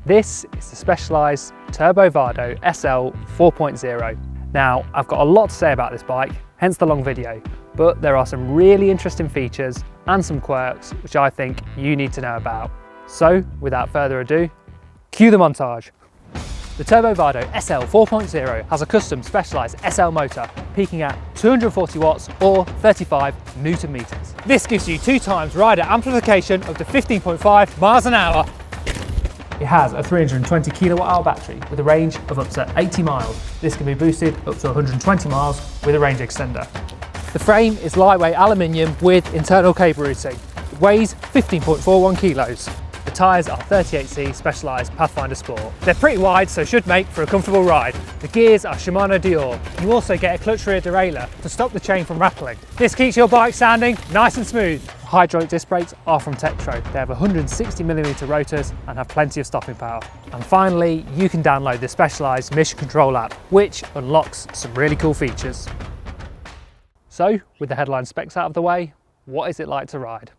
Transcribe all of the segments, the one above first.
This is the Specialized Turbo Vado SL 4.0. Now, I've got a lot to say about this bike, hence the long video, but there are some really interesting features and some quirks which I think you need to know about. So, without further ado, cue the montage. The Turbo Vado SL 4.0 has a custom Specialized SL motor peaking at 240 watts or 35 Newton meters. This gives you 2 times rider amplification up to 15.5 miles an hour. It has a 320 kilowatt hour battery with a range of up to 80 miles. This can be boosted up to 120 miles with a range extender. The frame is lightweight aluminium with internal cable routing. It weighs 15.41 kilos. The tyres are 38C Specialized Pathfinder Sport. They're pretty wide, so should make for a comfortable ride. The gears are Shimano Dior. You also get a clutch rear derailleur to stop the chain from rattling. This keeps your bike sounding nice and smooth. Hydraulic disc brakes are from Tektro. They have 160mm rotors and have plenty of stopping power. And finally, you can download the Specialized Mission Control app, which unlocks some really cool features. So, with the headline specs out of the way, what is it like to ride?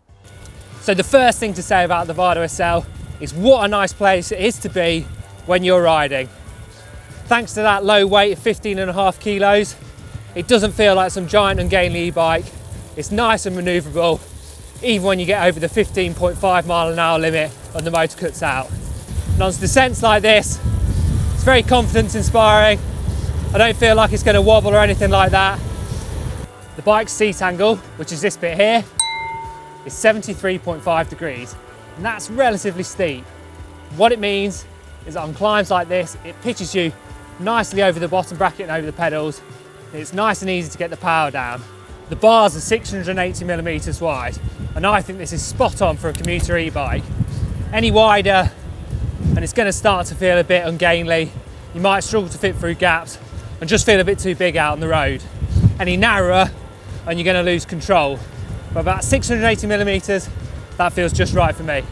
So the first thing to say about the Vado SL is what a nice place it is to be when you're riding. Thanks to that low weight of 15.5 kilos, it doesn't feel like some giant ungainly e-bike. It's nice and manoeuvrable, even when you get over the 15.5 mile an hour limit and the motor cuts out. And on descents like this, it's very confidence inspiring. I don't feel like it's going to wobble or anything like that. The bike's seat angle, which is this bit here, is 73.5 degrees, and that's relatively steep. What it means is that on climbs like this, it pitches you nicely over the bottom bracket and over the pedals. It's nice and easy to get the power down. The bars are 680mm wide, and I think this is spot on for a commuter e-bike. Any wider, and it's going to start to feel a bit ungainly. You might struggle to fit through gaps and just feel a bit too big out on the road. Any narrower, and you're going to lose control. But about 680mm, that feels just right for me.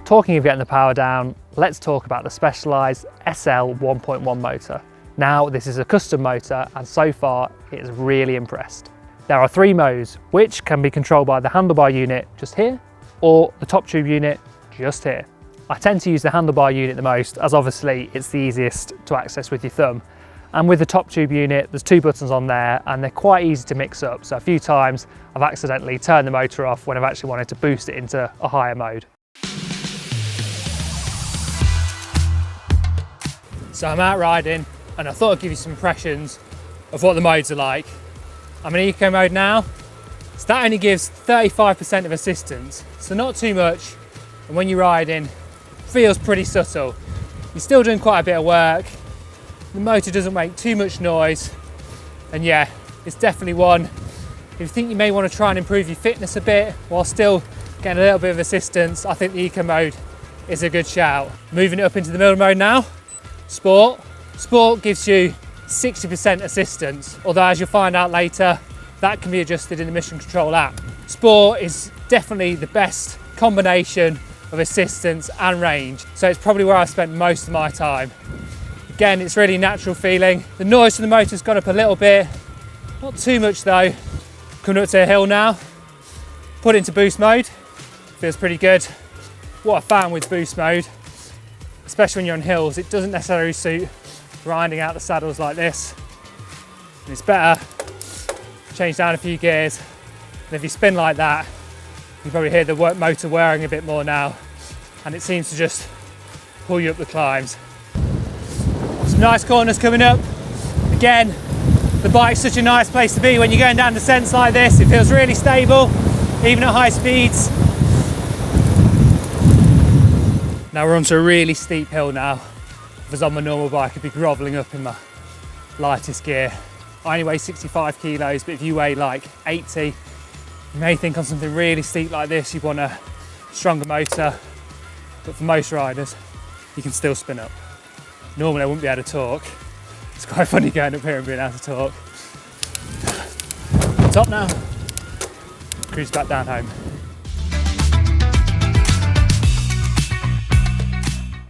Talking of getting the power down, let's talk about the Specialized SL 1.1 motor. Now, this is a custom motor, and so far it has really impressed. There are 3 modes, which can be controlled by the handlebar unit just here, or the top tube unit just here. I tend to use the handlebar unit the most, as obviously it's the easiest to access with your thumb. And with the top tube unit, there's 2 buttons on there and they're quite easy to mix up. So a few times I've accidentally turned the motor off when I've actually wanted to boost it into a higher mode. So I'm out riding and I thought I'd give you some impressions of what the modes are like. I'm in eco mode now, so that only gives 35% of assistance. So not too much, and when you're riding, it feels pretty subtle. You're still doing quite a bit of work. The motor doesn't make too much noise, and yeah, it's definitely one. If you think you may want to try and improve your fitness a bit while still getting a little bit of assistance, I think the eco mode is a good shout. Moving it up into the middle mode now, sport. Sport gives you 60% assistance, although as you'll find out later, that can be adjusted in the Mission Control app. Sport is definitely the best combination of assistance and range, so it's probably where I spent most of my time. Again, it's really natural feeling. The noise from the motor's gone up a little bit, not too much though. Coming up to a hill now, put it into boost mode, feels pretty good. What I found with boost mode, especially when you're on hills, it doesn't necessarily suit grinding out the saddles like this. And it's better, change down a few gears, and if you spin like that, you probably hear the motor wearing a bit more now, and it seems to just pull you up the climbs. Some nice corners coming up. Again, the bike's such a nice place to be when you're going down descents like this. It feels really stable, even at high speeds. Now we're onto a really steep hill now. If I was on my normal bike, I'd be grovelling up in my lightest gear. I only weigh 65 kilos, but if you weigh like 80, you may think on something really steep like this, you'd want a stronger motor, but for most riders, you can still spin up. Normally I wouldn't be able to talk. It's quite funny going up here and being able to talk. Top now, cruise back down home.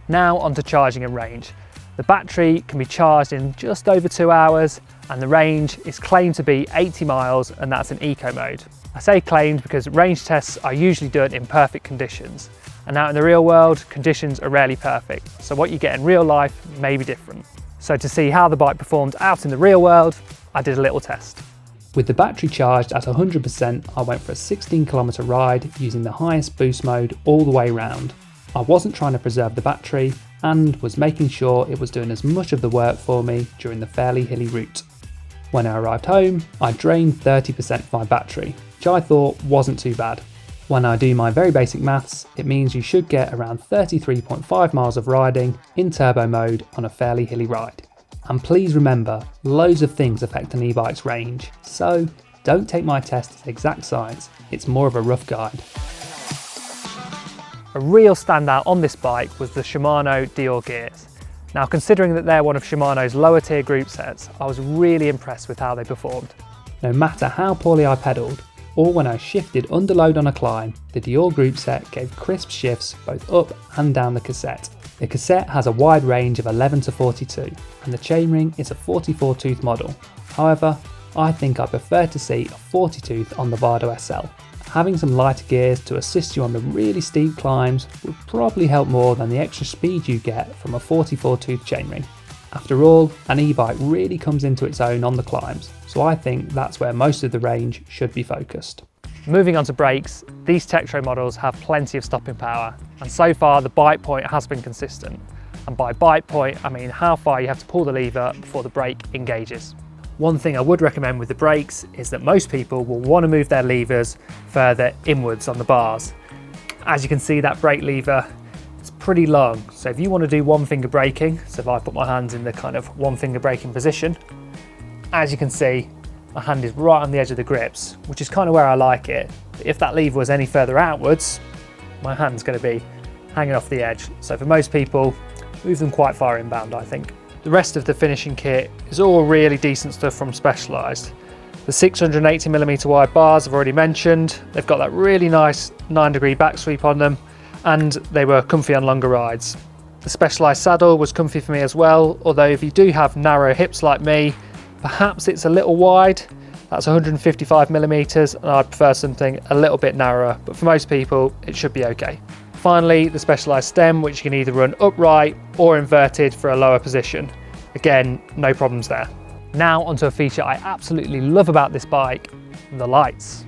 Now onto charging and range. The battery can be charged in just over 2 hours, and the range is claimed to be 80 miles, and that's in eco mode. I say claimed because range tests are usually done in perfect conditions, And out in the real world, conditions are rarely perfect, so what you get in real life may be different. So to see how the bike performed out in the real world, I did a little test. With the battery charged at 100%, I went for a 16km ride using the highest boost mode all the way round. I wasn't trying to preserve the battery and was making sure it was doing as much of the work for me during the fairly hilly route. When I arrived home, I drained 30% of my battery, which I thought wasn't too bad. When I do my very basic maths, it means you should get around 33.5 miles of riding in turbo mode on a fairly hilly ride. And please remember, loads of things affect an e-bike's range, so don't take my test as exact science, it's more of a rough guide. A real standout on this bike was the Shimano Dior gears. Now, considering that they're one of Shimano's lower tier group sets, I was really impressed with how they performed. No matter how poorly I pedalled, or when I shifted under load on a climb, the Dior group set gave crisp shifts both up and down the cassette. The cassette has a wide range of 11 to 42, and the chainring is a 44 tooth model. However, I think I prefer to see a 40 tooth on the Vado SL. Having some lighter gears to assist you on the really steep climbs would probably help more than the extra speed you get from a 44 tooth chainring. After all, an e-bike really comes into its own on the climbs, so I think that's where most of the range should be focused. Moving on to brakes, these Tektro models have plenty of stopping power, and so far the bite point has been consistent. And by bite point, I mean how far you have to pull the lever before the brake engages. One thing I would recommend with the brakes is that most people will want to move their levers further inwards on the bars. As you can see, that brake lever is pretty long, so if you want to do one finger braking, so if I put my hands in the kind of one finger braking position, as you can see, my hand is right on the edge of the grips, which is kind of where I like it. But if that lever was any further outwards, my hand's going to be hanging off the edge. So for most people, move them quite far inbound, I think. The rest of the finishing kit is all really decent stuff from Specialized. The 680mm wide bars I've already mentioned. They've got that really nice 9-degree back sweep on them, and they were comfy on longer rides. The Specialized saddle was comfy for me as well, although if you do have narrow hips like me, perhaps it's a little wide. That's 155mm, and I'd prefer something a little bit narrower, but for most people it should be okay. Finally, the Specialized stem, which you can either run upright or inverted for a lower position. Again, no problems there. Now onto a feature I absolutely love about this bike, the lights.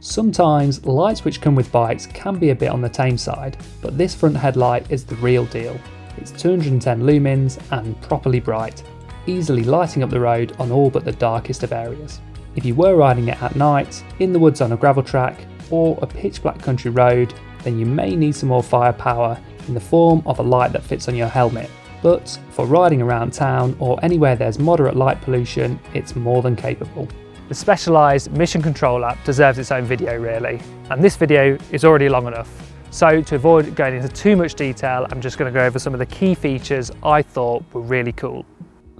Sometimes lights which come with bikes can be a bit on the tame side, but this front headlight is the real deal. It's 210 lumens and properly bright, easily lighting up the road on all but the darkest of areas. If you were riding it at night, in the woods on a gravel track, or a pitch black country road, then you may need some more firepower in the form of a light that fits on your helmet. But for riding around town or anywhere there's moderate light pollution, it's more than capable. The Specialized Mission Control app deserves its own video really, and this video is already long enough. So to avoid going into too much detail, I'm just going to go over some of the key features I thought were really cool.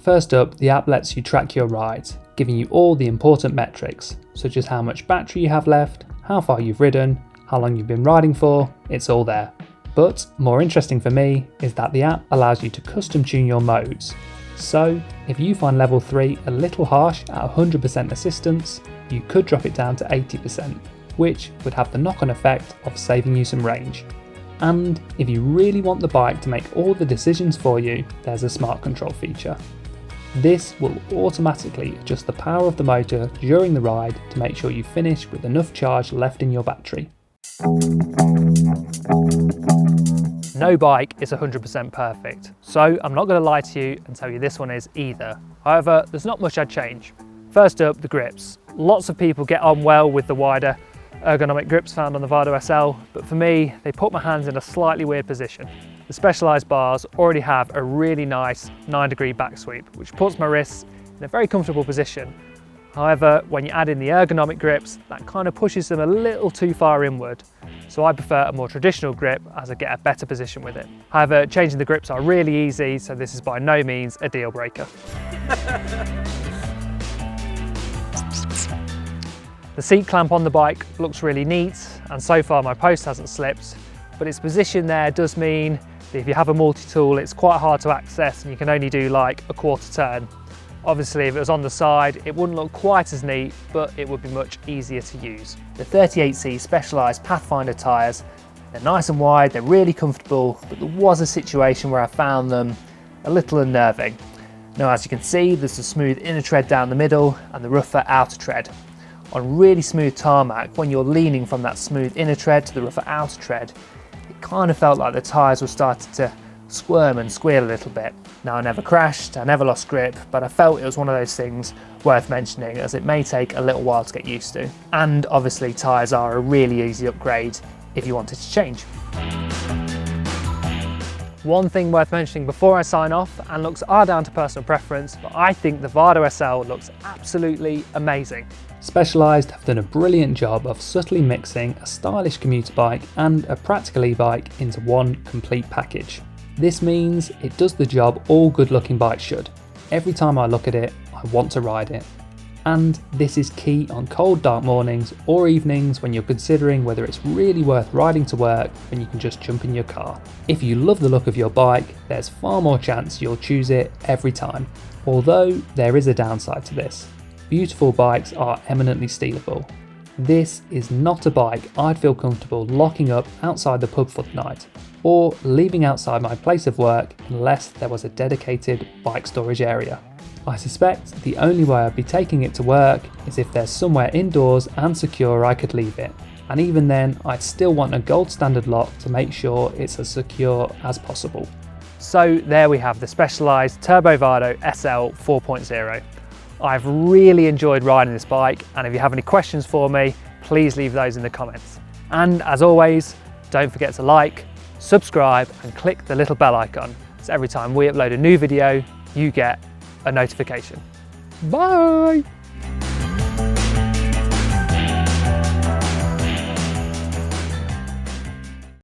First up, the app lets you track your rides, giving you all the important metrics, such as how much battery you have left, how far you've ridden, how long you've been riding for, it's all there. But more interesting for me is that the app allows you to custom tune your modes. So if you find level 3 a little harsh at 100% assistance, you could drop it down to 80%, which would have the knock-on effect of saving you some range. And if you really want the bike to make all the decisions for you, there's a smart control feature. This will automatically adjust the power of the motor during the ride to make sure you finish with enough charge left in your battery. No bike is 100% perfect, so I'm not going to lie to you and tell you this one is either. However, there's not much I'd change. First up, the grips. Lots of people get on well with the wider ergonomic grips found on the Vado SL, but for me, they put my hands in a slightly weird position. The Specialized bars already have a really nice 9-degree back sweep, which puts my wrists in a very comfortable position. However, when you add in the ergonomic grips, that kind of pushes them a little too far inward. So I prefer a more traditional grip as I get a better position with it. However, changing the grips are really easy, so this is by no means a deal breaker. The seat clamp on the bike looks really neat, and so far my post hasn't slipped, but its position there does mean that if you have a multi-tool, it's quite hard to access and you can only do like a quarter turn. Obviously, if it was on the side, it wouldn't look quite as neat, but it would be much easier to use. The 38C Specialized Pathfinder tyres They're nice and wide, they're really comfortable, but there was a situation where I found them a little unnerving. Now, as you can see, there's a smooth inner tread down the middle and the rougher outer tread. On really smooth tarmac, when you're leaning from that smooth inner tread to the rougher outer tread, it kind of felt like the tyres were starting to squirm and squeal a little bit. Now, I never crashed, I never lost grip, but I felt it was one of those things worth mentioning, as it may take a little while to get used to. And obviously tyres are a really easy upgrade if you wanted to change. One thing worth mentioning before I sign off, and looks are down to personal preference, but I think the Vado SL looks absolutely amazing. Specialized have done a brilliant job of subtly mixing a stylish commuter bike and a practical e-bike into one complete package. This means it does the job all good looking bikes should. Every time I look at it, I want to ride it. And this is key on cold dark mornings or evenings when you're considering whether it's really worth riding to work when you can just jump in your car. If you love the look of your bike, there's far more chance you'll choose it every time. Although there is a downside to this. Beautiful bikes are eminently stealable. This is not a bike I'd feel comfortable locking up outside the pub for the night, or leaving outside my place of work unless there was a dedicated bike storage area. I suspect the only way I'd be taking it to work is if there's somewhere indoors and secure I could leave it, and even then I'd still want a gold standard lock to make sure it's as secure as possible. So there we have the Specialized Turbo Vado SL 4.0. I've really enjoyed riding this bike, and if you have any questions for me, please leave those in the comments. And as always, don't forget to like, subscribe and click the little bell icon, so every time we upload a new video, you get a notification. Bye!